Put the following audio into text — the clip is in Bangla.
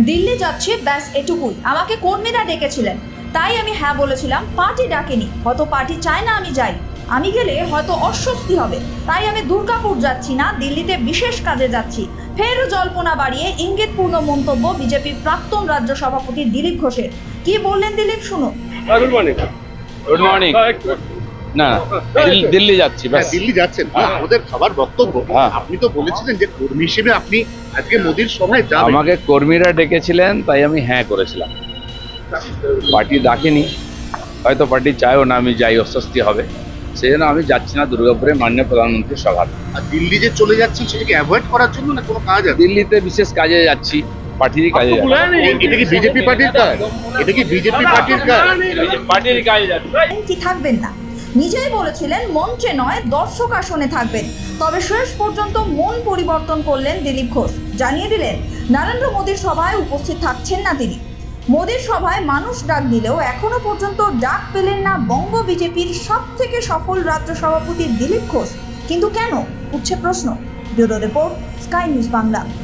দিল্লি যাচ্ছি, ব্যাস এটুকুই। আমাকে কর্মীরা ডেকেছিলেন, তাই আমি হ্যাঁ বলেছিলাম। পার্টি ডাকেনি, হয়তো পার্টি চায় না আমি যাই। আমি গেলে হয়তো অস্বস্তি হবে, তাই আমি দুর্গাপুর যাচ্ছি না, দিল্লিতে বিশেষ কাজে যাচ্ছি। ফের জল্পনা বাড়িয়ে ইঙ্গিতপূর্ণ মন্তব্য বিজেপির প্রাক্তন রাজ্য সভাপতি দিলীপ ঘোষের। কি বললেন দিলীপ, শুনুন। Good morning. Good morning. না, দিল্লি যাচ্ছি, ব্যাস। দিল্লি যাচ্ছেন, ওদের সবার বক্তব্য। হ্যাঁ। আপনি তো বলেছিলেন যে কর্মী হিসেবে আপনি আজকে মোদির সভায় যাবেন। আমাকে কর্মীরা ডেকেছিলেন, তাই আমি হ্যাঁ করেছিলাম। পার্টি ডাকেনি, হয়তো পার্টি চায়ও না আমি যাই, অস্বস্তি হবে, সেই জন্য আমি যাচ্ছি না দুর্গাপুরে মাননীয় প্রধানমন্ত্রীর সভা। আর দিল্লি যে চলে যাচ্ছেন সেটাকে অ্যাভয়েড করার জন্য না কোনো কাজ আছে? দিল্লিতে বিশেষ কাজে যাচ্ছি, পার্টিরই কাজে যাচ্ছি। এটা কি বিজেপি পার্টির কাজ? এটা কি বিজেপি পার্টির কাজ? পার্টির কাজে যাচ্ছি। কি থাকবেন না, নিজেই বলেছিলেন মঞ্চে নয় দর্শক আসনে থাকবেন। তবে শেষ পর্যন্ত মন পরিবর্তন করলেন দিলীপ ঘোষ, জানিয়ে দিলেন নরেন্দ্র মোদীর সভায় উপস্থিত থাকছেন না তিনি। মোদীর সভায় মানুষ ডাক দিলেও এখনো পর্যন্ত ডাক পেলেন না বঙ্গ বিজেপির সব থেকে সফল রাজ্য সভাপতি দিলীপ ঘোষ। কিন্তু কেন, উঠছে প্রশ্ন। Bureau report, sky news Bangla.